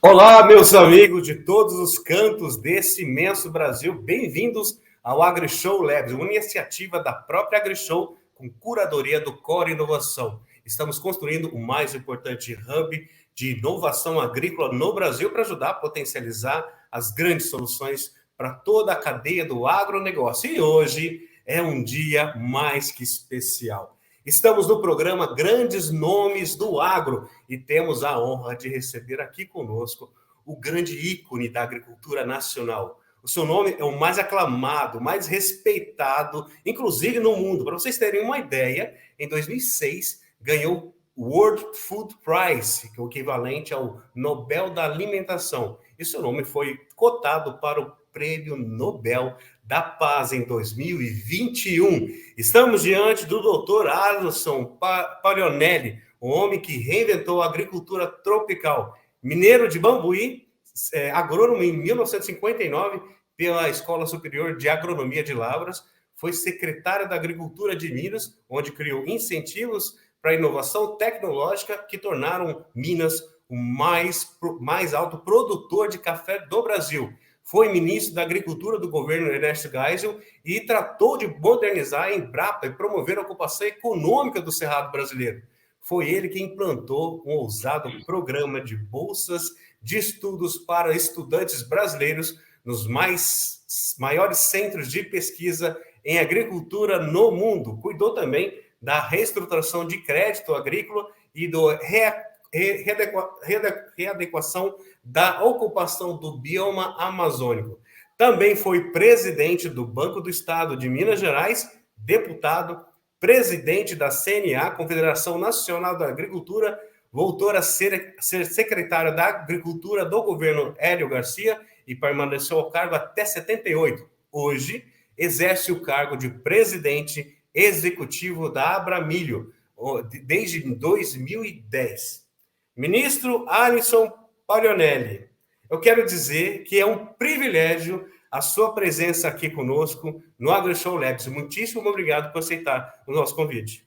Olá, meus amigos de todos os cantos desse imenso Brasil, bem-vindos ao AgriShow Labs, uma iniciativa da própria AgriShow com curadoria do Core Inovação. Estamos construindo o mais importante hub de inovação agrícola no Brasil para ajudar a potencializar as grandes soluções para toda a cadeia do agronegócio. E hoje é um dia mais que especial. Estamos no programa Grandes Nomes do Agro e temos a honra de receber aqui conosco o grande ícone da agricultura nacional. O seu nome é o mais aclamado, mais respeitado, inclusive no mundo. Para vocês terem uma ideia, em 2006 ganhou o World Food Prize, que é o equivalente ao Nobel da Alimentação. E seu nome foi cotado para o Prêmio Nobel da Paz em 2021. Estamos diante do Dr. Alisson Palionelli, o homem que reinventou a agricultura tropical. Mineiro de Bambuí, agrônomo em 1959 pela Escola Superior de Agronomia de Lavras, foi secretário da Agricultura de Minas, onde criou incentivos para a inovação tecnológica que tornaram Minas o mais alto produtor de café do Brasil. Foi ministro da Agricultura do governo Ernesto Geisel e tratou de modernizar a Embrapa e promover a ocupação econômica do Cerrado brasileiro. Foi ele que implantou um ousado programa de bolsas de estudos para estudantes brasileiros nos maiores centros de pesquisa em agricultura no mundo. Cuidou também da reestruturação de crédito agrícola e do readequação da ocupação do bioma amazônico. Também foi presidente do Banco do Estado de Minas Gerais, deputado, presidente da CNA, Confederação Nacional da Agricultura, voltou a ser secretário da Agricultura do governo Hélio Garcia e permaneceu ao cargo até 78. Hoje, exerce o cargo de presidente executivo da Abramilho, desde 2010. Ministro Alisson Palionelli, eu quero dizer que é um privilégio a sua presença aqui conosco no AgriShow Labs. Muitíssimo obrigado por aceitar o nosso convite.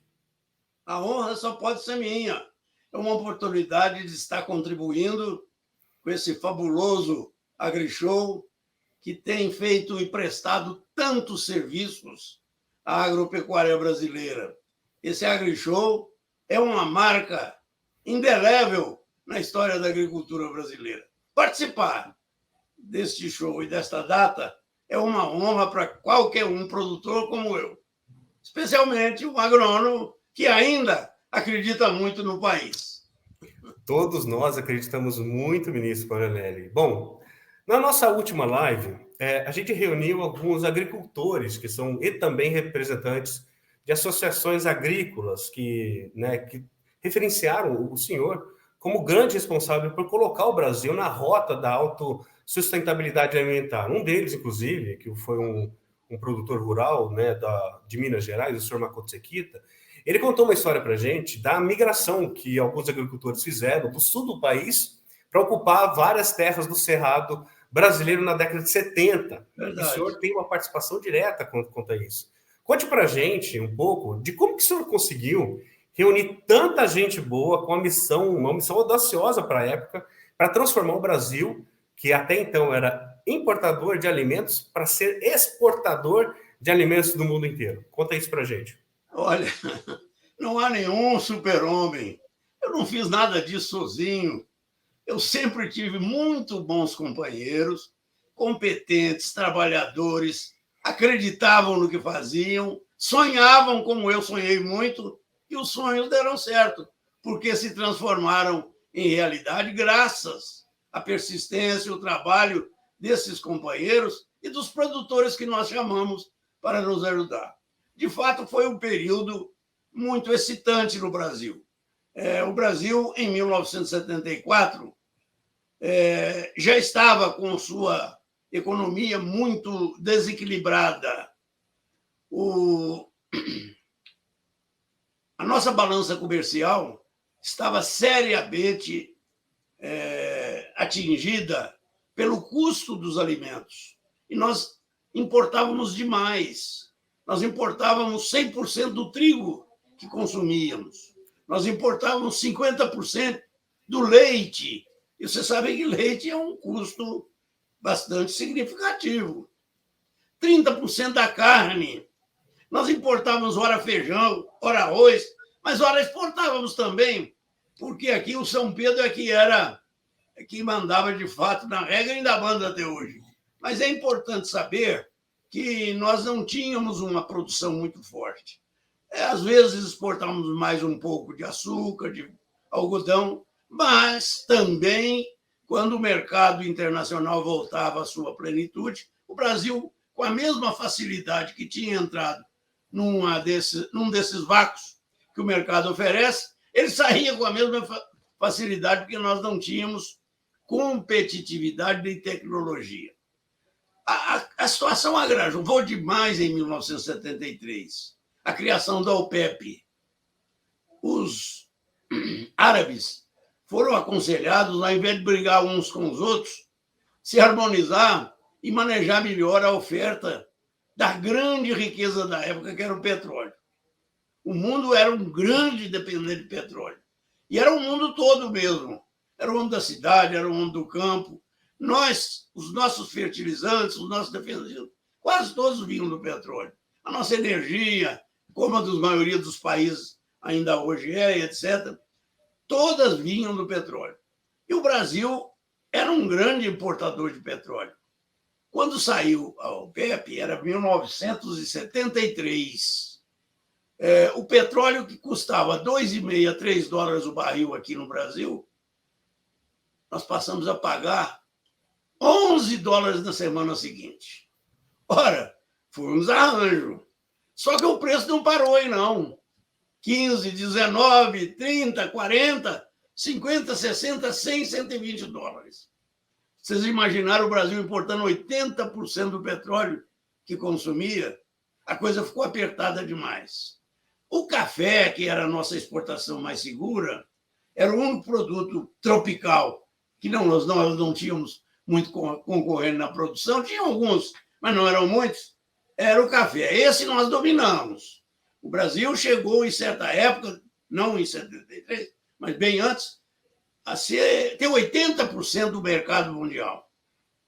A honra só pode ser minha. É uma oportunidade de estar contribuindo com esse fabuloso AgriShow que tem feito e prestado tantos serviços à agropecuária brasileira. Esse AgriShow é uma marca indelével na história da agricultura brasileira. Participar deste show e desta data é uma honra para qualquer um produtor como eu, especialmente um agrônomo que ainda acredita muito no país. Todos nós acreditamos muito, ministro Palionelli. Bom, na nossa última live, a gente reuniu alguns agricultores que são e também representantes de associações agrícolas que referenciaram o senhor como grande responsável por colocar o Brasil na rota da autossustentabilidade alimentar. Um deles, inclusive, que foi um produtor rural de Minas Gerais, o senhor Makoto Sekita, ele contou uma história para a gente da migração que alguns agricultores fizeram do sul do país para ocupar várias terras do Cerrado brasileiro na década de 70. Verdade. E o senhor tem uma participação direta quanto a isso. Conte para a gente um pouco de como que o senhor conseguiu reunir tanta gente boa com uma missão audaciosa para a época, para transformar o Brasil, que até então era importador de alimentos, para ser exportador de alimentos do mundo inteiro. Conta isso para a gente. Olha, não há nenhum super-homem. Eu não fiz nada disso sozinho. Eu sempre tive muito bons companheiros, competentes, trabalhadores, acreditavam no que faziam, sonhavam como eu sonhei muito, e os sonhos deram certo, porque se transformaram em realidade graças à persistência e ao trabalho desses companheiros e dos produtores que nós chamamos para nos ajudar. De fato, foi um período muito excitante no Brasil. O Brasil, em 1974, já estava com sua economia muito desequilibrada. A nossa balança comercial estava seriamente atingida pelo custo dos alimentos. E nós importávamos demais. Nós importávamos 100% do trigo que consumíamos. Nós importávamos 50% do leite E você sabe que leite é um custo bastante significativo. 30% da carne. Nós importávamos ora feijão, ora arroz, mas ora exportávamos também, porque aqui o São Pedro é que mandava de fato na regra e ainda manda até hoje. Mas é importante saber que nós não tínhamos uma produção muito forte. Às vezes exportávamos mais um pouco de açúcar, de algodão, mas também, quando o mercado internacional voltava à sua plenitude, o Brasil, com a mesma facilidade que tinha entrado num desses vácuos que o mercado oferece, ele saía com a mesma facilidade, porque nós não tínhamos competitividade de tecnologia. A situação agravou demais em 1973. A criação da OPEP. Os árabes foram aconselhados, ao invés de brigar uns com os outros, se harmonizar e manejar melhor a oferta da grande riqueza da época, que era o petróleo. O mundo era um grande dependente de petróleo. E era o mundo todo mesmo. Era o mundo da cidade, era o mundo do campo. Os nossos fertilizantes, os nossos defensivos, quase todos vinham do petróleo. A nossa energia, como a da maioria dos países ainda hoje é, etc., todas vinham do petróleo. E o Brasil era um grande importador de petróleo. Quando saiu a OPEP, era 1973. O petróleo que custava $2,5 a $3 o barril aqui no Brasil, nós passamos a pagar $11 na semana seguinte. Ora, foi um desarranjo. Só que o preço não parou aí, não. 15, 19, 30, 40, 50, 60, 100, $120. Vocês imaginaram o Brasil importando 80% do petróleo que consumia? A coisa ficou apertada demais. O café, que era a nossa exportação mais segura, era o único produto tropical que nós não tínhamos muito concorrendo na produção. Tinha alguns, mas não eram muitos. Era o café. Esse nós dominamos. O Brasil chegou, em certa época, não em 73, mas bem antes, a ter 80% do mercado mundial.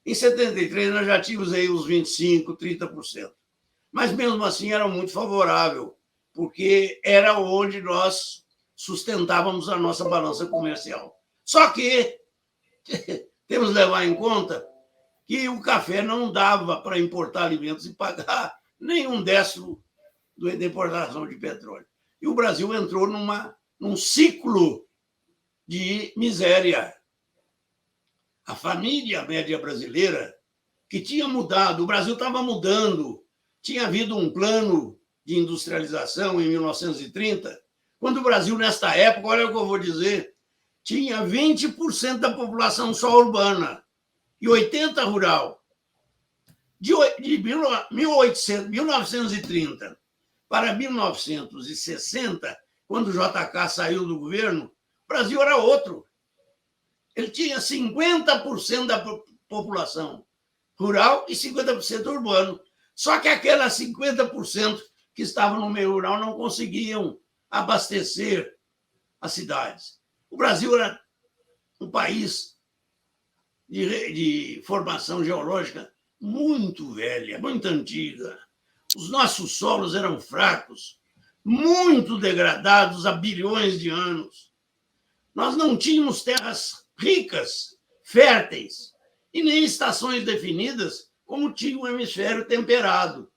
Em 73, nós já tínhamos aí os 25%, 30%. Mas, mesmo assim, era muito favorável, porque era onde nós sustentávamos a nossa balança comercial. Só que temos que levar em conta que o café não dava para importar alimentos e pagar nem 1/10 da importação de petróleo. E o Brasil entrou num ciclo de miséria. A família média brasileira, que tinha mudado, o Brasil estava mudando, tinha havido um plano de industrialização em 1930, quando o Brasil, nesta época, olha o que eu vou dizer, tinha 20% da população só urbana e 80% rural. De 1930 para 1960, quando o JK saiu do governo, o Brasil era outro. Ele tinha 50% da população rural e 50% urbano. Só que aquelas 50% que estavam no meio rural não conseguiam abastecer as cidades. O Brasil era um país de formação geológica muito velha, muito antiga. Os nossos solos eram fracos, muito degradados há bilhões de anos. Nós não tínhamos terras ricas, férteis, e nem estações definidas, como tinha o hemisfério temperado,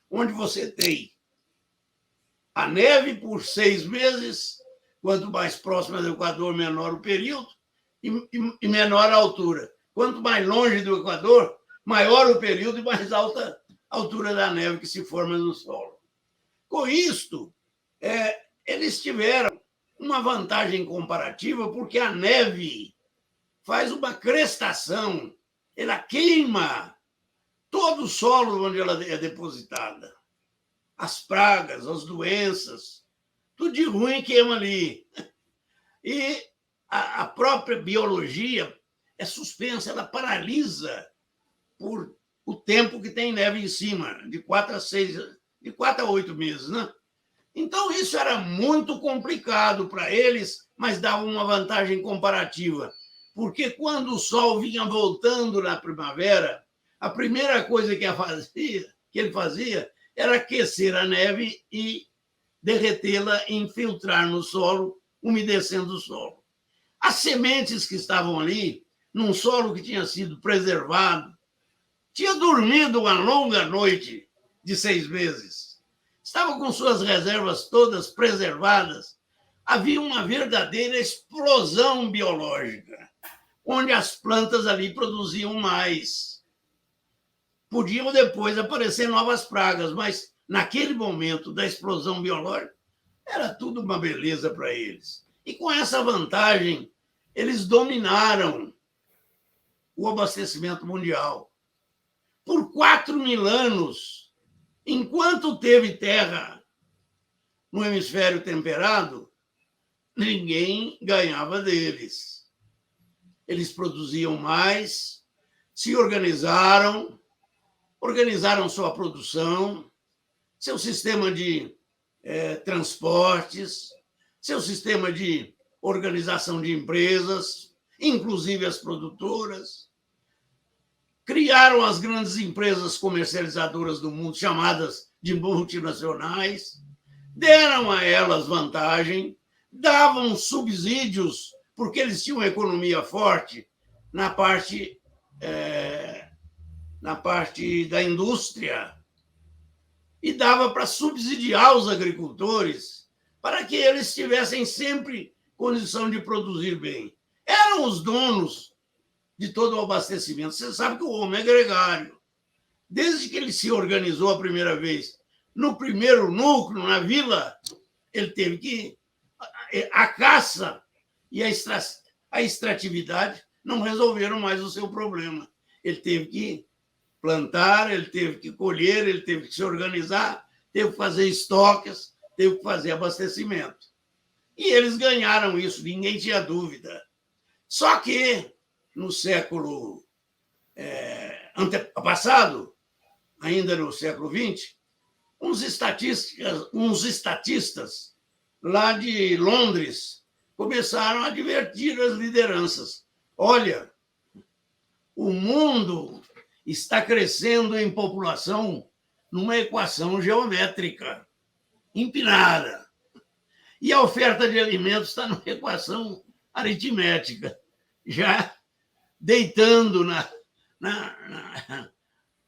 onde você tem a neve por 6 meses, quanto mais próxima do Equador, menor o período, e menor a altura. Quanto mais longe do Equador, maior o período e mais alta a altura da neve que se forma no solo. Com isto, eles tiveram uma vantagem comparativa, porque a neve faz uma crestação, ela queima todo o solo onde ela é depositada. As pragas, as doenças, tudo de ruim queima ali. E a própria biologia é suspensa, ela paralisa por o tempo que tem neve em cima, de 4 a 8 meses, né? Então, isso era muito complicado para eles, mas dava uma vantagem comparativa, porque quando o sol vinha voltando na primavera, a primeira coisa que ele fazia era aquecer a neve e derretê-la e infiltrar no solo, umedecendo o solo. As sementes que estavam ali, num solo que tinha sido preservado, tinha dormido uma longa noite de 6 meses, estavam com suas reservas todas preservadas. Havia uma verdadeira explosão biológica, onde as plantas ali produziam mais. Podiam depois aparecer novas pragas, mas naquele momento da explosão biológica, era tudo uma beleza para eles. E com essa vantagem, eles dominaram o abastecimento mundial. Por 4.000 anos, enquanto teve terra no hemisfério temperado, ninguém ganhava deles. Eles produziam mais, se organizaram sua produção, seu sistema de transportes, seu sistema de organização de empresas, inclusive as produtoras. Criaram as grandes empresas comercializadoras do mundo, chamadas de multinacionais, deram a elas vantagem, davam subsídios, porque eles tinham uma economia forte na parte da indústria, e dava para subsidiar os agricultores para que eles tivessem sempre condição de produzir bem. Eram os donos de todo o abastecimento. Você sabe que o homem é gregário. Desde que ele se organizou a primeira vez, no primeiro núcleo, na vila, ele teve que... A caça e a extratividade não resolveram mais o seu problema. Ele teve que plantar, ele teve que colher, ele teve que se organizar, teve que fazer estoques, teve que fazer abastecimento. E eles ganharam isso, ninguém tinha dúvida. Só que, no século passado, ainda no século XX, uns estatistas lá de Londres começaram a advertir as lideranças. Olha, o mundo está crescendo em população numa equação geométrica empinada. E a oferta de alimentos está numa equação aritmética, já deitando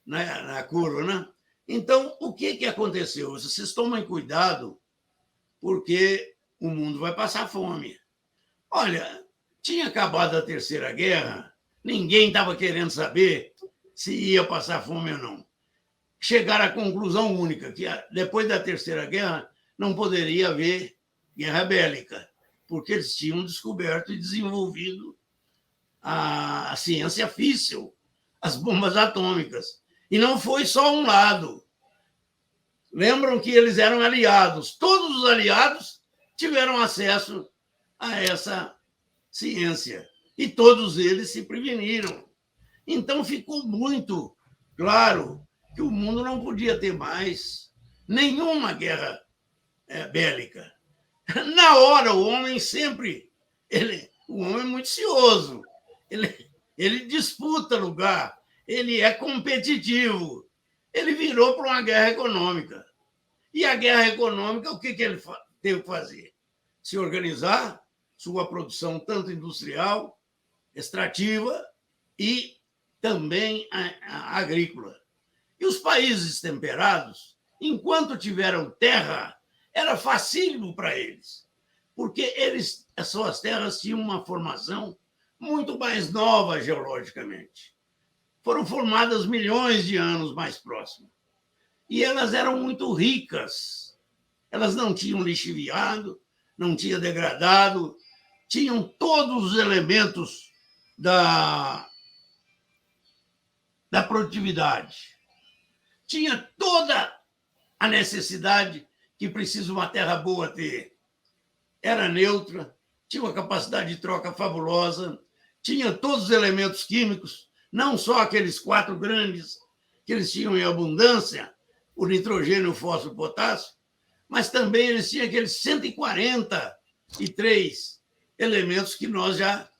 na curva, né? Então, o que aconteceu? Vocês tomem cuidado, porque o mundo vai passar fome. Olha, tinha acabado a Terceira Guerra, ninguém estava querendo saber se ia passar fome ou não. Chegaram à conclusão única, que depois da Terceira Guerra não poderia haver guerra bélica, porque eles tinham descoberto e desenvolvido a ciência físsil, as bombas atômicas. E não foi só um lado. Lembram que eles eram aliados. Todos os aliados tiveram acesso a essa ciência. E todos eles se preveniram. Então, ficou muito claro que o mundo não podia ter mais nenhuma guerra bélica. Na hora, o homem sempre... O homem é muito cioso. Ele disputa lugar. Ele é competitivo. Ele virou para uma guerra econômica. E a guerra econômica, o que ele teve que fazer? Se organizar sua produção, tanto industrial, extrativa e também a agrícola. E os países temperados, enquanto tiveram terra, era facílimo para eles, porque as suas terras tinham uma formação muito mais nova geologicamente. Foram formadas milhões de anos mais próximo. E elas eram muito ricas. Elas não tinham lixiviado, não tinham degradado, tinham todos os elementos da produtividade. Tinha toda a necessidade que precisa uma terra boa ter. Era neutra, tinha uma capacidade de troca fabulosa, tinha todos os elementos químicos, não só aqueles 4 grandes que eles tinham em abundância, o nitrogênio, o fósforo, o potássio, mas também eles tinham aqueles 143 elementos que nós já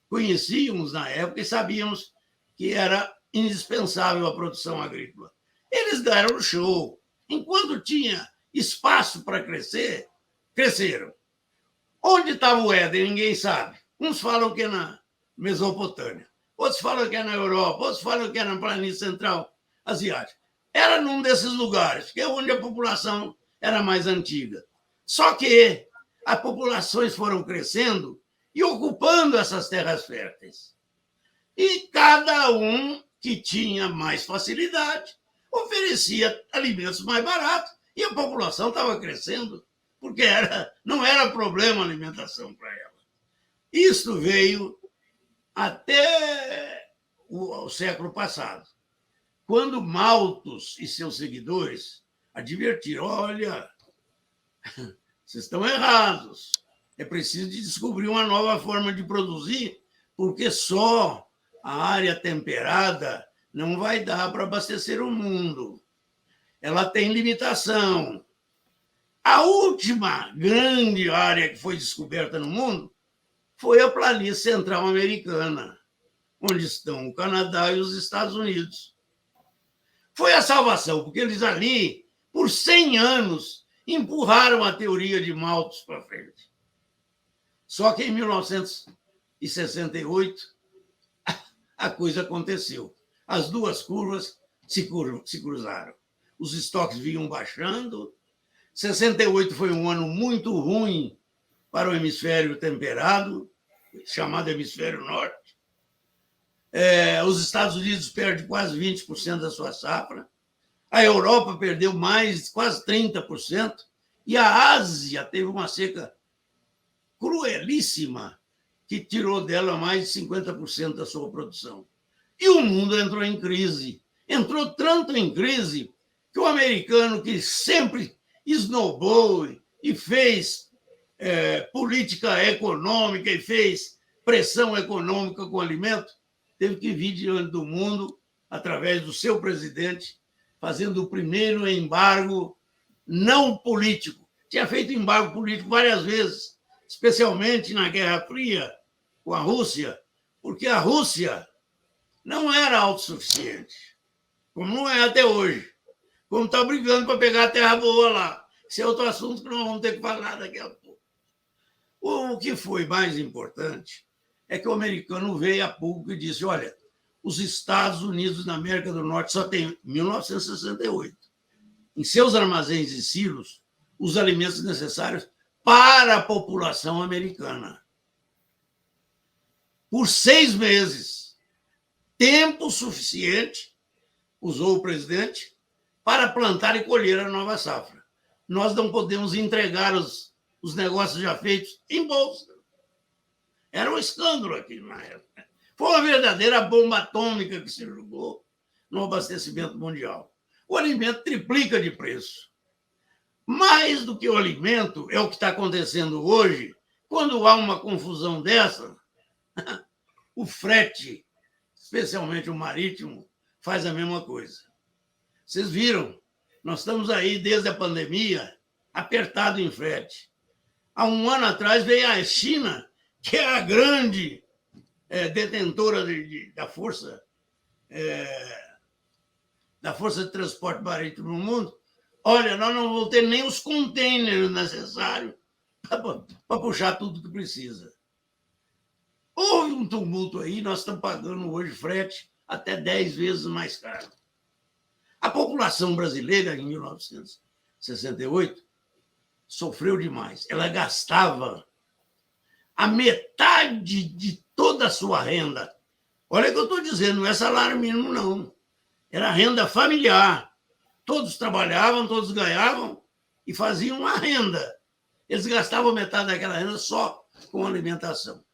conhecíamos na época e sabíamos que era indispensável a produção agrícola. Eles deram show. Enquanto tinha espaço para crescer, cresceram. Onde estava o Éden, ninguém sabe. Uns falam que é na Mesopotâmia, outros falam que é na Europa, outros falam que é na planície central asiática. Era num desses lugares, que é onde a população era mais antiga. Só que as populações foram crescendo e ocupando essas terras férteis. E cada um que tinha mais facilidade oferecia alimentos mais baratos e a população estava crescendo, porque não era problema a alimentação para ela. Isso veio até o século passado, quando Malthus e seus seguidores advertiram: olha, vocês estão errados, é preciso de descobrir uma nova forma de produzir, porque só a área temperada não vai dar para abastecer o mundo. Ela tem limitação. A última grande área que foi descoberta no mundo foi a planície central americana, onde estão o Canadá e os Estados Unidos. Foi a salvação, porque eles ali, por 100 anos, empurraram a teoria de Malthus para frente. Só que em 1968, a coisa aconteceu. As duas curvas se cruzaram. Os estoques vinham baixando. 68 foi um ano muito ruim para o hemisfério temperado, chamado hemisfério norte. Os Estados Unidos perdem quase 20% da sua safra. A Europa perdeu quase 30%. E a Ásia teve uma seca cruelíssima que tirou dela mais de 50% da sua produção. E o mundo entrou em crise. Entrou tanto em crise que o americano, que sempre esnobou e fez política econômica e fez pressão econômica com alimento, teve que vir diante do mundo, através do seu presidente, fazendo o primeiro embargo não político. Tinha feito embargo político várias vezes, especialmente na Guerra Fria com a Rússia, porque a Rússia não era autossuficiente, como não é até hoje, como está brigando para pegar a terra boa lá. Esse é outro assunto que nós vamos ter que falar daqui a pouco. O que foi mais importante é que o americano veio a público e disse: olha, os Estados Unidos da América do Norte só tem 1968 em seus armazéns e silos os alimentos necessários para a população americana. Por 6 meses, tempo suficiente, usou o presidente, para plantar e colher a nova safra. Nós não podemos entregar os negócios já feitos em bolsa. Era um escândalo aqui na época. Foi uma verdadeira bomba atômica que se jogou no abastecimento mundial. O alimento triplica de preço. Mais do que o alimento, é o que está acontecendo hoje, quando há uma confusão dessa, o frete, especialmente o marítimo, faz a mesma coisa. Vocês viram, nós estamos aí desde a pandemia, apertado em frete. Há um ano atrás veio a China, que é a grande detentora da força de transporte marítimo no mundo. Olha, nós não vamos ter nem os containers necessários para puxar tudo que precisa. Houve um tumulto aí, nós estamos pagando hoje frete até 10 vezes mais caro. A população brasileira, em 1968, sofreu demais. Ela gastava a metade de toda a sua renda. Olha o que eu estou dizendo, não é salário mínimo, não. Era renda familiar. Todos trabalhavam, todos ganhavam e faziam uma renda. Eles gastavam metade daquela renda só com alimentação.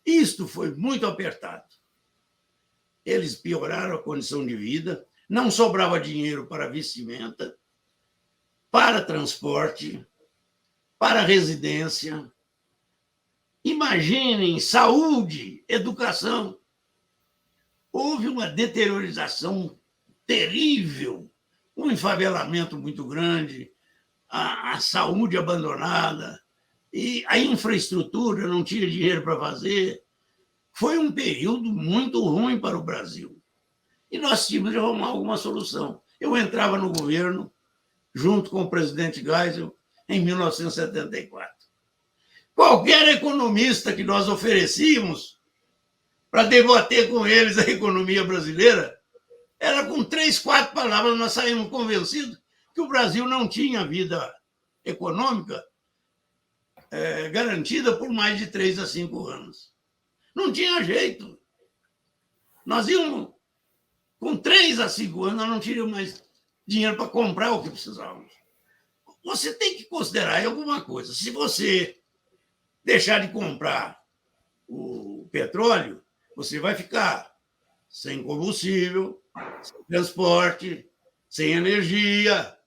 Isto foi muito apertado. Eles pioraram a condição de vida, não sobrava dinheiro para vestimenta, para transporte, para residência. Imaginem saúde, educação. Houve uma deteriorização terrível, um enfavelamento muito grande, a saúde abandonada, e a infraestrutura não tinha dinheiro para fazer. Foi um período muito ruim para o Brasil. E nós tínhamos de arrumar alguma solução. Eu entrava no governo, junto com o presidente Geisel, em 1974. Qualquer economista que nós oferecíamos para debater com eles a economia brasileira, era com 3, 4 palavras, nós saímos convencidos que o Brasil não tinha vida econômica garantida por mais de 3 a 5 anos. Não tinha jeito. Nós íamos, com 3 a 5 anos, nós não tínhamos mais dinheiro para comprar o que precisávamos. Você tem que considerar alguma coisa. Se você deixar de comprar o petróleo, você vai ficar sem combustível, sem transporte, sem energia.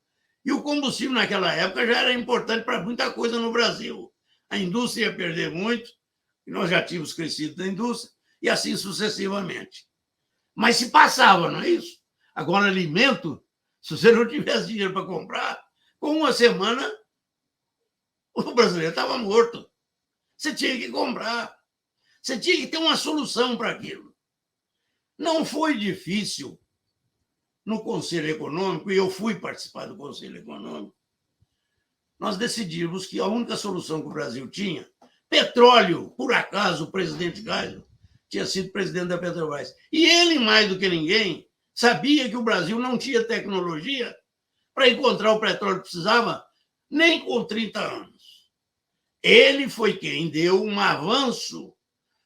E o combustível, naquela época, já era importante para muita coisa no Brasil. A indústria ia perder muito, e nós já tínhamos crescido na indústria, e assim sucessivamente. Mas se passava, não é isso? Agora, alimento, se você não tivesse dinheiro para comprar, com uma semana, o brasileiro estava morto. Você tinha que comprar. Você tinha que ter uma solução para aquilo. Não foi difícil no Conselho Econômico, e eu fui participar do Conselho Econômico, nós decidimos que a única solução que o Brasil tinha, petróleo, por acaso, o presidente Geisel tinha sido presidente da Petrobras. E ele, mais do que ninguém, sabia que o Brasil não tinha tecnologia para encontrar o petróleo que precisava, nem com 30 anos. Ele foi quem deu um avanço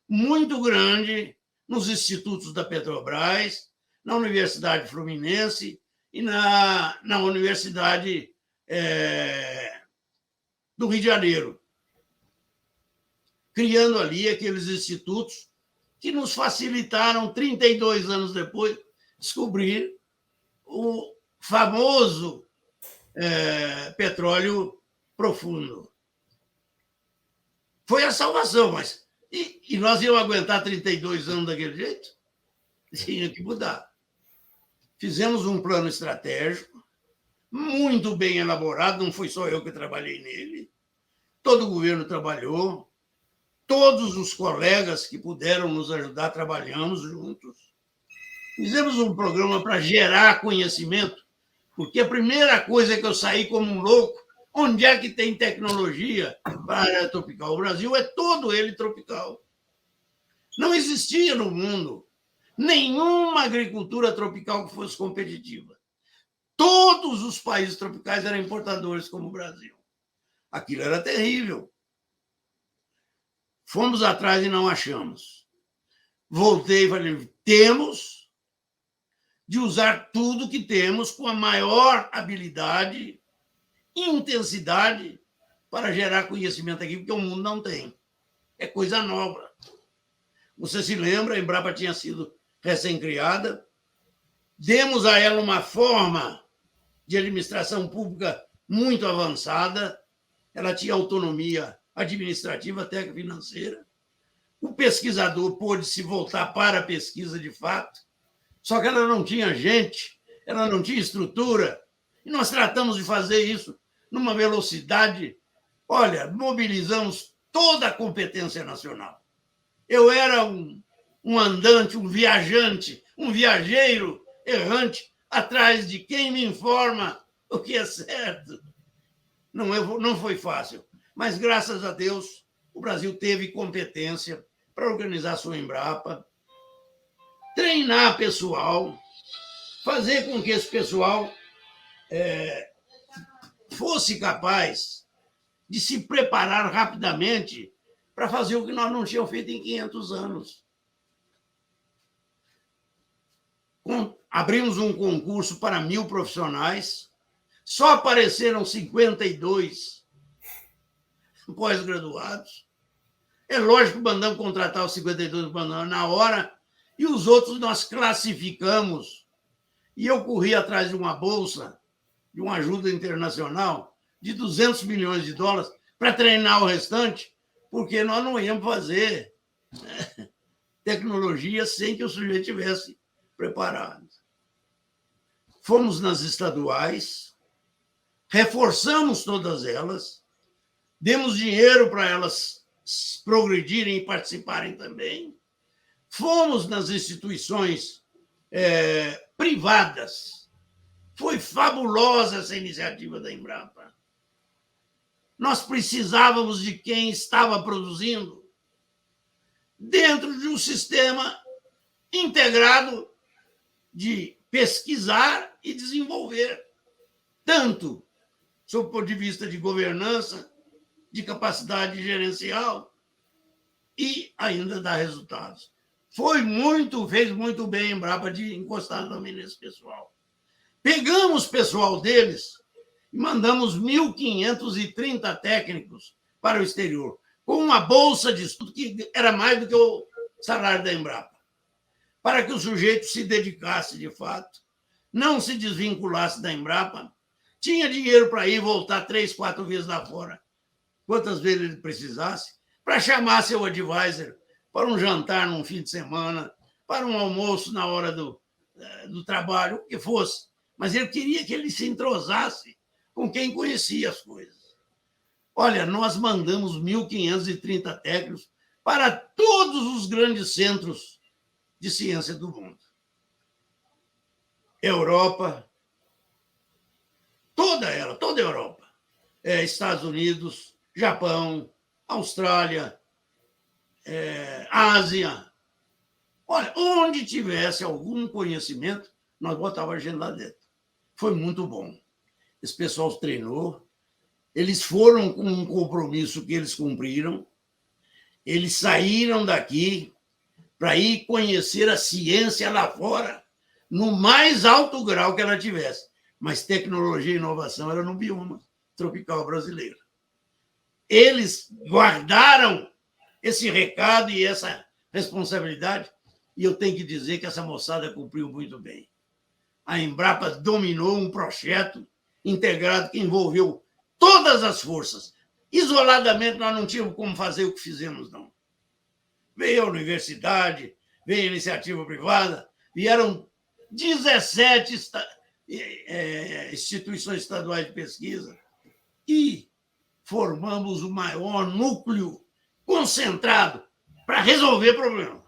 muito grande nos institutos da Petrobras, na Universidade Fluminense e na Universidade do Rio de Janeiro, criando ali aqueles institutos que nos facilitaram, 32 anos depois, descobrir o famoso petróleo profundo. Foi a salvação, mas... E nós íamos aguentar 32 anos daquele jeito? Tinha que mudar. Fizemos um plano estratégico, muito bem elaborado, não foi só eu que trabalhei nele, todo o governo trabalhou, todos os colegas que puderam nos ajudar trabalhamos juntos. Fizemos um programa para gerar conhecimento, porque a primeira coisa que eu saí como um louco, onde é que tem tecnologia para a área tropical? O Brasil é todo ele tropical. Não existia no mundo nenhuma agricultura tropical que fosse competitiva. Todos os países tropicais eram importadores, como o Brasil. Aquilo era terrível. Fomos atrás e não achamos. Voltei e falei, temos de usar tudo que temos com a maior habilidade e intensidade para gerar conhecimento aqui, porque o mundo não tem. É coisa nova. Você se lembra, a Embrapa tinha sido recém-criada, demos a ela uma forma de administração pública muito avançada, ela tinha autonomia administrativa, até financeira. O pesquisador pôde se voltar para a pesquisa de fato, só que ela não tinha gente, ela não tinha estrutura, e nós tratamos de fazer isso numa velocidade. Olha, mobilizamos toda a competência nacional. Eu era um andante, um viajante, um viajeiro errante atrás de quem me informa o que é certo. Não foi fácil, mas, graças a Deus, o Brasil teve competência para organizar sua Embrapa, treinar pessoal, fazer com que esse pessoal fosse capaz de se preparar rapidamente para fazer o que nós não tínhamos feito em 500 anos. Abrimos um concurso para 1.000 profissionais, só apareceram 52 pós-graduados. É lógico que mandamos contratar os 52 na hora, e os outros nós classificamos. E eu corri atrás de uma bolsa, de uma ajuda internacional, de 200 milhões de dólares, para treinar o restante, porque nós não íamos fazer tecnologia sem que o sujeito tivesse preparado. Fomos nas estaduais, reforçamos todas elas, demos dinheiro para elas progredirem e participarem também, fomos nas instituições privadas. Foi fabulosa essa iniciativa da Embrapa. Nós precisávamos de quem estava produzindo dentro de um sistema integrado de pesquisar e desenvolver, tanto sob o ponto de vista de governança, de capacidade gerencial e ainda dar resultados. Fez muito bem a Embrapa de encostar também nesse pessoal. Pegamos o pessoal deles e mandamos 1.530 técnicos para o exterior, com uma bolsa de estudo que era mais do que o salário da Embrapa, para que o sujeito se dedicasse de fato, não se desvinculasse da Embrapa, tinha dinheiro para ir e voltar 3, 4 vezes lá fora, quantas vezes ele precisasse, para chamar seu advisor para um jantar num fim de semana, para um almoço na hora do trabalho, o que fosse. Mas ele queria que ele se entrosasse com quem conhecia as coisas. Olha, nós mandamos 1.530 técnicos para todos os grandes centros de ciência do mundo. Europa, toda a Europa. Estados Unidos, Japão, Austrália, Ásia. Olha, onde tivesse algum conhecimento, nós botávamos a agenda lá dentro. Foi muito bom. Esse pessoal treinou, eles foram com um compromisso que eles cumpriram, eles saíram daqui para ir conhecer a ciência lá fora, no mais alto grau que ela tivesse. Mas tecnologia e inovação era no bioma tropical brasileiro. Eles guardaram esse recado e essa responsabilidade, e eu tenho que dizer que essa moçada cumpriu muito bem. A Embrapa dominou um projeto integrado que envolveu todas as forças. Isoladamente, nós não tínhamos como fazer o que fizemos, não. Veio a universidade, veio a iniciativa privada, vieram 17 instituições estaduais de pesquisa e formamos o maior núcleo concentrado para resolver problema.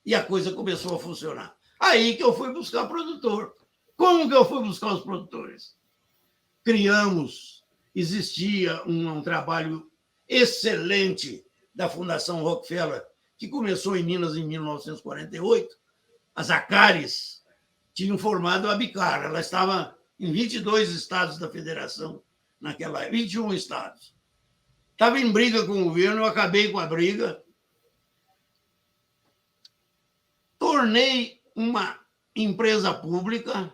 E a coisa começou a funcionar. Aí que eu fui buscar produtor. Como que eu fui buscar os produtores? Existia um trabalho excelente da Fundação Rockefeller, que começou em Minas em 1948. As Acares tinham formado a Abicar. Ela estava em 22 estados da federação, naquela época, 21 estados. Estava em briga com o governo, eu acabei com a briga. Tornei uma empresa pública,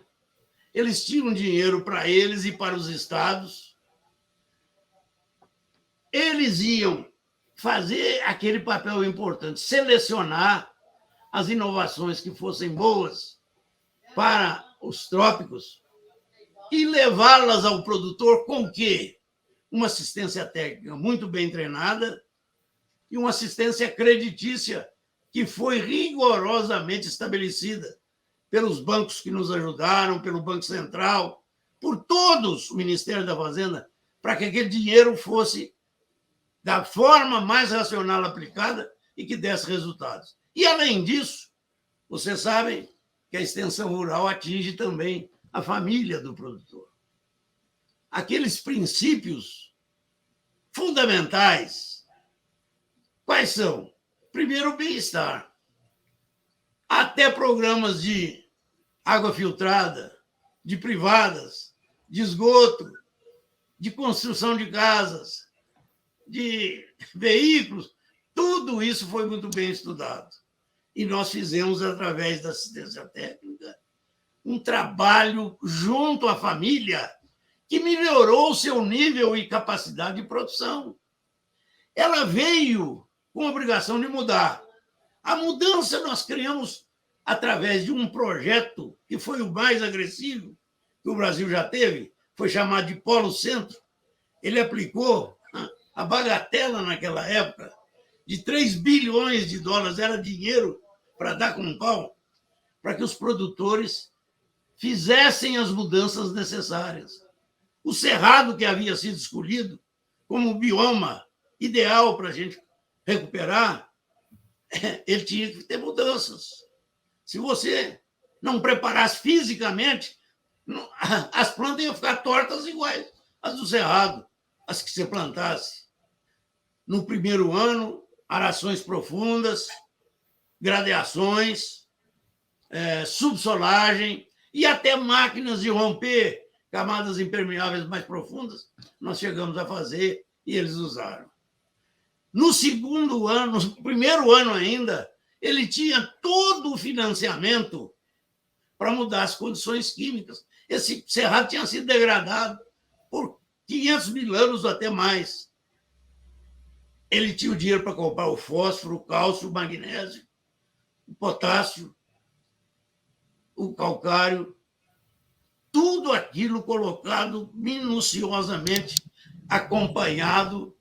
eles tinham dinheiro para eles e para os estados. Eles iam fazer aquele papel importante, selecionar as inovações que fossem boas para os trópicos e levá-las ao produtor com o quê? Uma assistência técnica muito bem treinada e uma assistência creditícia que foi rigorosamente estabelecida pelos bancos que nos ajudaram, pelo Banco Central, por todos, o Ministério da Fazenda, para que aquele dinheiro fosse da forma mais racional aplicada e que desse resultados. E, além disso, vocês sabem que a extensão rural atinge também a família do produtor. Aqueles princípios fundamentais, quais são? Primeiro, o bem-estar. Até programas de água filtrada, de privadas, de esgoto, de construção de casas, de veículos, tudo isso foi muito bem estudado. E nós fizemos, através da assistência técnica, um trabalho junto à família que melhorou o seu nível e capacidade de produção. Ela veio com a obrigação de mudar. A mudança nós criamos através de um projeto que foi o mais agressivo que o Brasil já teve, foi chamado de Polo Centro. Ele aplicou a bagatela naquela época de 3 bilhões de dólares, era dinheiro para dar com pau, para que os produtores fizessem as mudanças necessárias. O Cerrado, que havia sido escolhido como bioma ideal para a gente recuperar, ele tinha que ter mudanças. Se você não preparasse fisicamente, as plantas iam ficar tortas iguais às do cerrado, as que você plantasse. No primeiro ano, arações profundas, gradeações, subsolagem e até máquinas de romper camadas impermeáveis mais profundas, nós chegamos a fazer e eles usaram. No segundo ano, no primeiro ano ainda, ele tinha todo o financiamento para mudar as condições químicas. Esse cerrado tinha sido degradado por 500 mil anos ou até mais. Ele tinha o dinheiro para comprar o fósforo, o cálcio, o magnésio, o potássio, o calcário, tudo aquilo colocado minuciosamente, acompanhado,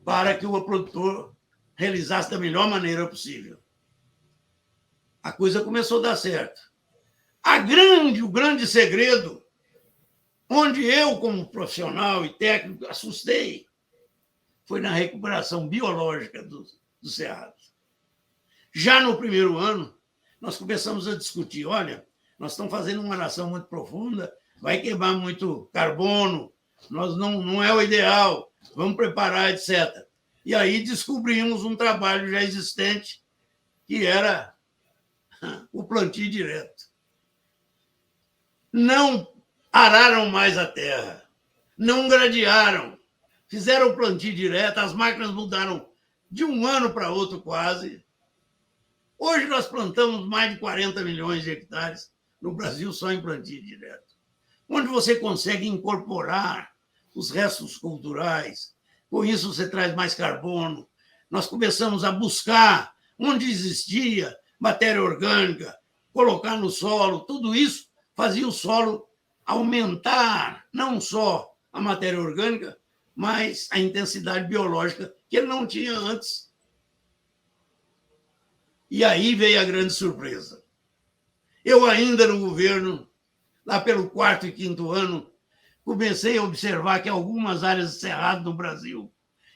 para que o produtor realizasse da melhor maneira possível. A coisa começou a dar certo. O grande segredo, onde eu, como profissional e técnico, assustei, foi na recuperação biológica dos cerrados. Já no primeiro ano, nós começamos a discutir, olha, nós estamos fazendo uma aração muito profunda, vai queimar muito carbono, não é o ideal, vamos preparar, etc. E aí descobrimos um trabalho já existente, que era o plantio direto. Não araram mais a terra, não gradearam, fizeram o plantio direto, as máquinas mudaram de um ano para outro quase. Hoje nós plantamos mais de 40 milhões de hectares no Brasil só em plantio direto, onde você consegue incorporar os restos culturais. Com isso você traz mais carbono. Nós começamos a buscar onde existia matéria orgânica, colocar no solo. Tudo isso fazia o solo aumentar não só a matéria orgânica, mas a intensidade biológica que ele não tinha antes. E aí veio a grande surpresa. Eu ainda no governo, lá pelo 4º e 5º ano, comecei a observar que algumas áreas de cerrado no Brasil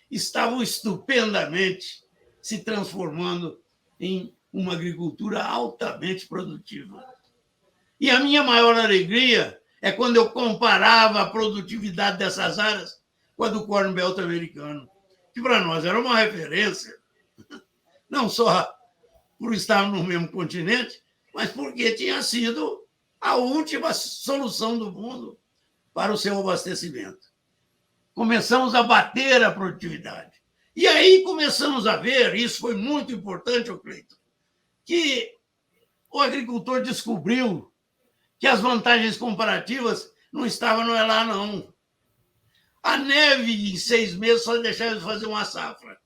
estavam estupendamente se transformando em uma agricultura altamente produtiva. E a minha maior alegria é quando eu comparava a produtividade dessas áreas com a do Corn Belt americano, que para nós era uma referência, não só por estar no mesmo continente, mas porque tinha sido a última solução do mundo para o seu abastecimento. Começamos a bater a produtividade. E aí começamos a ver, isso foi muito importante, Cleiton, que o agricultor descobriu que as vantagens comparativas não estavam lá, não. A neve, em 6 meses, só deixava de fazer uma safra.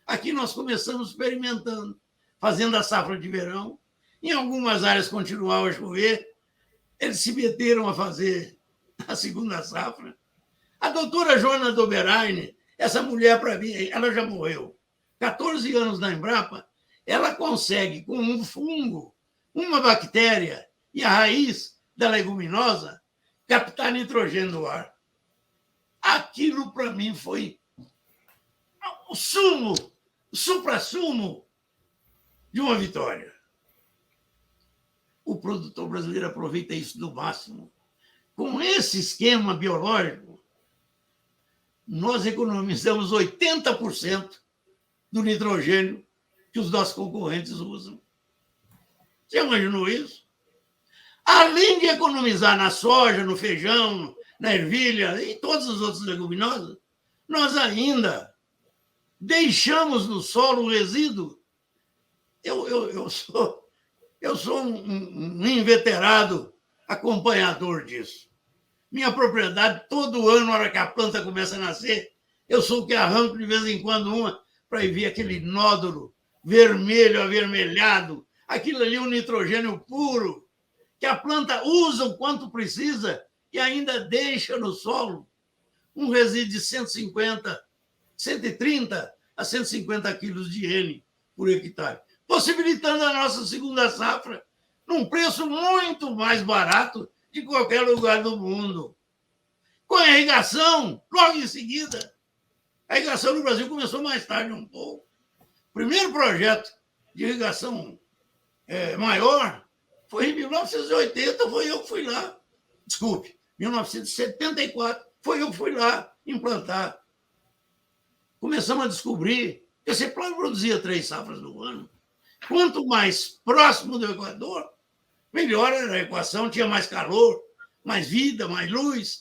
Aqui nós começamos experimentando, fazendo a safra de verão. Em algumas áreas continuava a chover. Eles se meteram a fazer a segunda safra. A doutora Joana Doberaine, essa mulher, para mim, ela já morreu. 14 anos na Embrapa, ela consegue, com um fungo, uma bactéria e a raiz da leguminosa, captar nitrogênio do ar. Aquilo, para mim, foi o sumo, o supra-sumo de uma vitória. O produtor brasileiro aproveita isso do máximo. Com esse esquema biológico, nós economizamos 80% do nitrogênio que os nossos concorrentes usam. Você imaginou isso? Além de economizar na soja, no feijão, na ervilha e todas as outras leguminosas, nós ainda deixamos no solo um resíduo. Eu sou um inveterado acompanhador disso. Minha propriedade, todo ano, na hora que a planta começa a nascer, eu sou o que arranco de vez em quando uma para ver aquele nódulo vermelho, avermelhado. Aquilo ali é um nitrogênio puro, que a planta usa o quanto precisa e ainda deixa no solo um resíduo de 130 a 150 quilos de N por hectare, possibilitando a nossa segunda safra num preço muito mais barato de qualquer lugar do mundo. Com a irrigação, logo em seguida, a irrigação no Brasil começou mais tarde um pouco. O primeiro projeto de irrigação maior, foi em 1980, foi eu que fui lá. Desculpe, 1974, foi eu que fui lá implantar. Começamos a descobrir que esse plano produzia 3 safras no ano. Quanto mais próximo do Equador, melhor era a equação, tinha mais calor, mais vida, mais luz,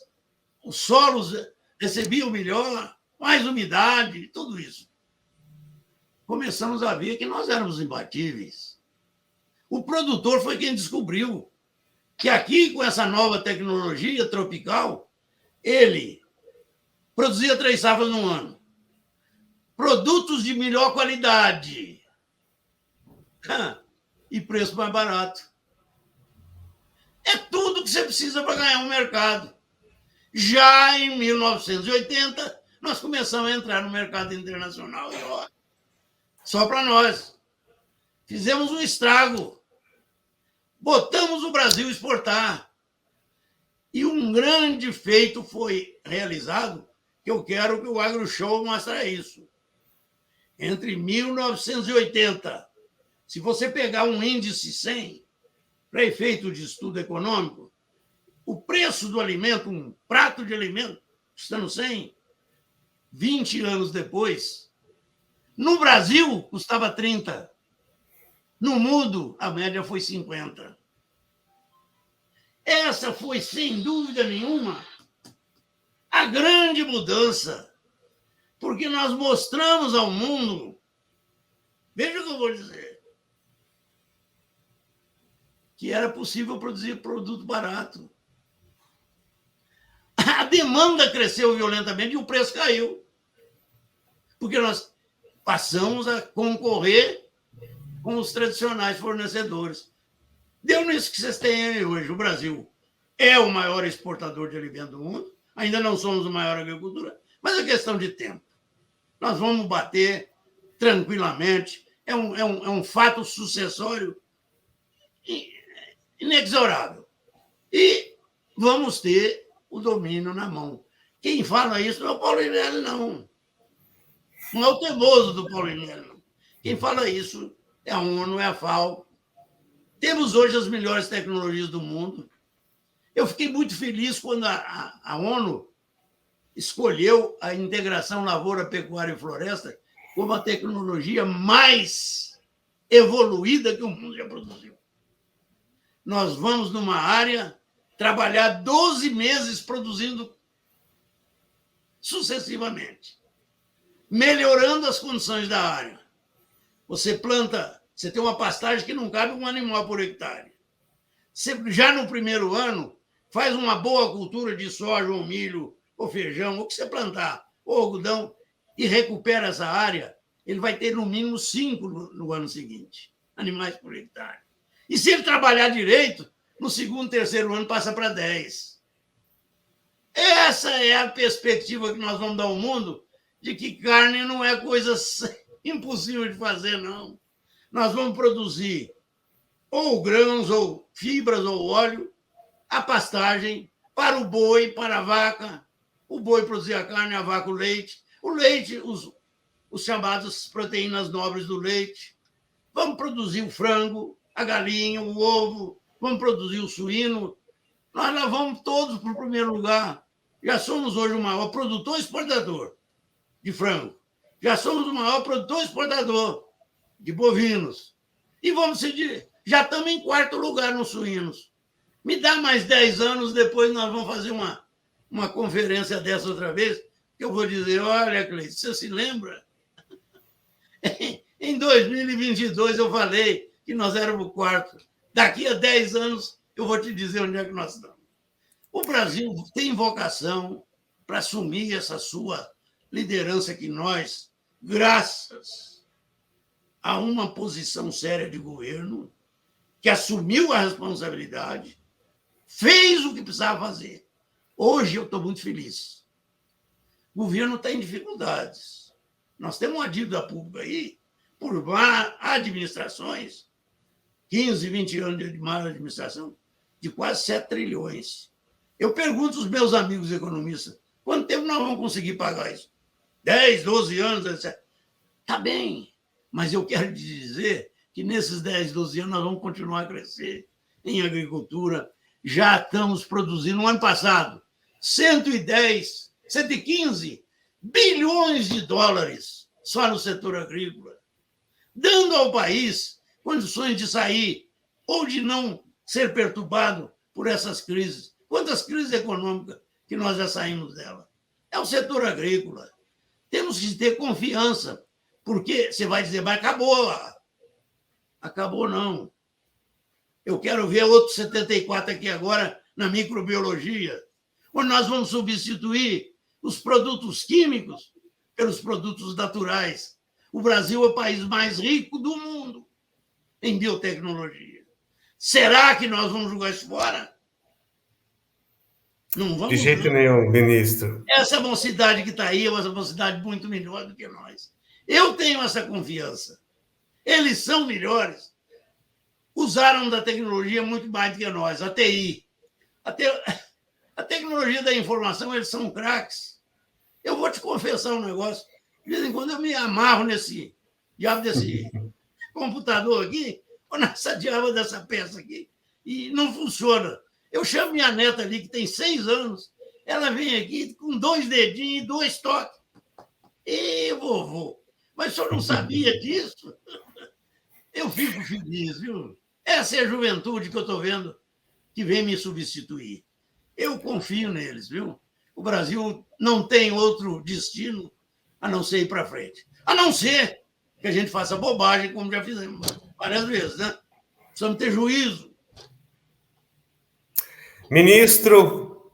os solos recebiam melhor, mais umidade, tudo isso. Começamos a ver que nós éramos imbatíveis. O produtor foi quem descobriu que aqui, com essa nova tecnologia tropical, ele produzia 3 safras no ano. Produtos de melhor qualidade e preço mais barato. É tudo que você precisa para ganhar um mercado. Já em 1980, nós começamos a entrar no mercado internacional. E, ó, só para nós. Fizemos um estrago. Botamos o Brasil a exportar. E um grande feito foi realizado, que eu quero que o AgroShow mostre isso. Entre 1980, se você pegar um índice 100, para efeito de estudo econômico, o preço do alimento, um prato de alimento, custando 100, 20 anos depois, no Brasil custava 30. No mundo, a média foi 50. Essa foi, sem dúvida nenhuma, a grande mudança, porque nós mostramos ao mundo, veja o que eu vou dizer, que era possível produzir produto barato. A demanda cresceu violentamente e o preço caiu, porque nós passamos a concorrer com os tradicionais fornecedores. Deu nisso que vocês têm aí hoje. O Brasil é o maior exportador de alimento do mundo, ainda não somos a maior agricultura, mas é questão de tempo. Nós vamos bater tranquilamente. É um fato sucessório inexorável. E vamos ter o domínio na mão. Quem fala isso não é o Paulinelli, não. Não é o teimoso do Paulinelli, não. Quem fala isso é a ONU, é a FAO. Temos hoje as melhores tecnologias do mundo. Eu fiquei muito feliz quando a ONU escolheu a integração lavoura, pecuária e floresta como a tecnologia mais evoluída que o mundo já produziu. Nós vamos, numa área, trabalhar 12 meses produzindo sucessivamente, melhorando as condições da área. Você planta, você tem uma pastagem que não cabe um animal por hectare. Você, já no primeiro ano, faz uma boa cultura de soja ou milho, ou feijão, ou que você plantar, ou algodão, e recupera essa área, ele vai ter no mínimo 5 no ano seguinte, animais por hectare. E se ele trabalhar direito, no segundo, terceiro ano passa para 10. Essa é a perspectiva que nós vamos dar ao mundo, de que carne não é coisa impossível de fazer, não. Nós vamos produzir ou grãos, ou fibras, ou óleo, a pastagem para o boi, para a vaca. O boi produzia a carne, a vaca o leite. O leite, os chamados proteínas nobres do leite. Vamos produzir o frango, a galinha, o ovo. Vamos produzir o suíno. Nós levamos todos para o primeiro lugar. Já somos hoje o maior produtor e exportador de frango. Já somos o maior produtor e exportador de bovinos. E vamos seguir. Já estamos em 4º lugar nos suínos. Me dá mais 10 anos, depois nós vamos fazer uma conferência dessa outra vez, que eu vou dizer, olha, Cleiton, você se lembra? Em 2022 eu falei que nós éramos o 4º. Daqui a 10 anos eu vou te dizer onde é que nós estamos. O Brasil tem vocação para assumir essa sua liderança que nós, graças a uma posição séria de governo, que assumiu a responsabilidade, fez o que precisava fazer. Hoje eu estou muito feliz. O governo está em dificuldades. Nós temos uma dívida pública aí, por administrações, 15, 20 anos de má administração, de quase 7 trilhões. Eu pergunto aos meus amigos economistas, quanto tempo nós vamos conseguir pagar isso? 10, 12 anos, etc. Está bem, mas eu quero te dizer que nesses 10, 12 anos nós vamos continuar a crescer em agricultura. Já estamos produzindo, no ano passado, 110, 115 bilhões de dólares só no setor agrícola, dando ao país condições de sair ou de não ser perturbado por essas crises. Quantas crises econômicas que nós já saímos dela? É o setor agrícola. Temos que ter confiança, porque você vai dizer, mas acabou. Acabou, não. Eu quero ver outro 74 aqui agora na microbiologia, onde nós vamos substituir os produtos químicos pelos produtos naturais. O Brasil é o país mais rico do mundo em biotecnologia. Será que nós vamos jogar isso fora? Não vamos. De jeito nenhum, ministro. Essa mocidade que está aí é uma mocidade muito melhor do que nós. Eu tenho essa confiança. Eles são melhores. Usaram da tecnologia muito mais do que nós, a TI. A tecnologia da informação, eles são craques. Eu vou te confessar um negócio. De vez em quando eu me amarro nesse diabo desse computador aqui, ou nessa diaba dessa peça aqui, e não funciona. Eu chamo minha neta ali, que tem 6 anos, ela vem aqui com 2 dedinhos e 2 toques. E vovô, mas o senhor não sabia disso? Eu fico feliz, viu? Essa é a juventude que eu estou vendo que vem me substituir. Eu confio neles, viu? O Brasil não tem outro destino a não ser ir para frente. A não ser que a gente faça bobagem, como já fizemos várias vezes, né? Precisamos ter juízo. Ministro,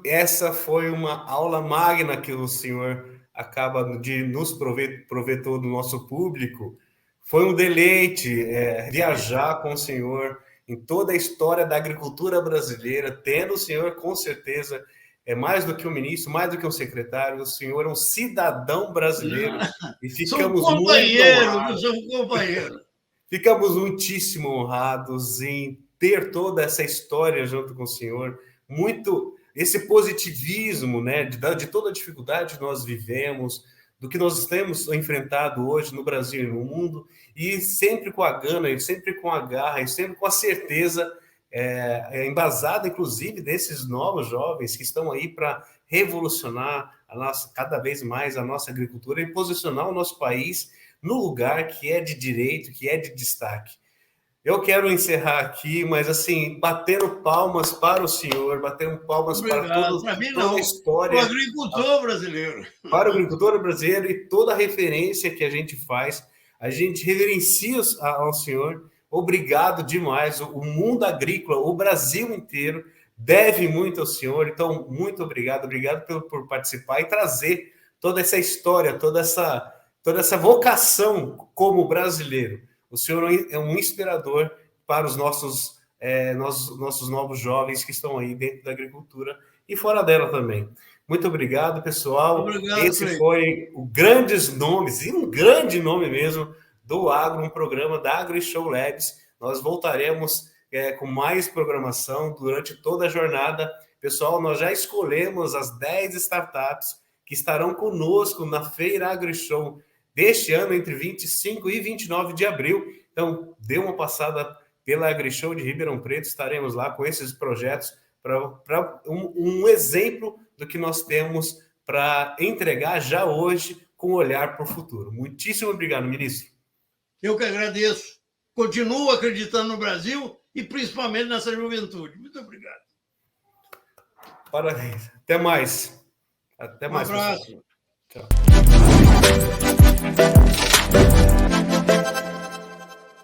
essa foi uma aula magna que o senhor acaba de nos prover todo o nosso público. Foi um deleite viajar com o senhor em toda a história da agricultura brasileira, tendo o senhor, com certeza, mais do que um ministro, mais do que um secretário, o senhor é um cidadão brasileiro. E ficamos sou um companheiro. Ficamos muitíssimo honrados em ter toda essa história junto com o senhor, muito esse positivismo, né, de toda a dificuldade que nós vivemos, do que nós temos enfrentado hoje no Brasil e no mundo, e sempre com a gana, e sempre com a garra, e sempre com a certeza, embasada, inclusive, desses novos jovens que estão aí para revolucionar cada vez mais a nossa agricultura e posicionar o nosso país no lugar que é de direito, que é de destaque. Eu quero encerrar aqui, mas assim, batendo palmas para o senhor, batendo palmas para toda a história. Para o agricultor brasileiro. Para o agricultor brasileiro e toda a referência que a gente faz. A gente reverencia ao senhor. Obrigado demais. O mundo agrícola, o Brasil inteiro, deve muito ao senhor. Então, muito obrigado. Obrigado por participar e trazer toda essa história, toda essa vocação como brasileiro. O senhor é um inspirador para os nossos novos jovens que estão aí dentro da agricultura e fora dela também. Muito obrigado, pessoal. Obrigado, esse foi o Grandes Nomes, e um grande nome mesmo, do Agro, um programa da AgriShow Labs. Nós voltaremos com mais programação durante toda a jornada. Pessoal, nós já escolhemos as 10 startups que estarão conosco na Feira AgriShow deste ano, entre 25 e 29 de abril. Então, dê uma passada pela AgriShow de Ribeirão Preto, estaremos lá com esses projetos para um exemplo do que nós temos para entregar já hoje com olhar para o futuro. Muitíssimo obrigado, ministro. Eu que agradeço. Continuo acreditando no Brasil e principalmente nessa juventude. Muito obrigado. Parabéns. Até mais. Até mais. Um abraço. Pessoal. Tchau.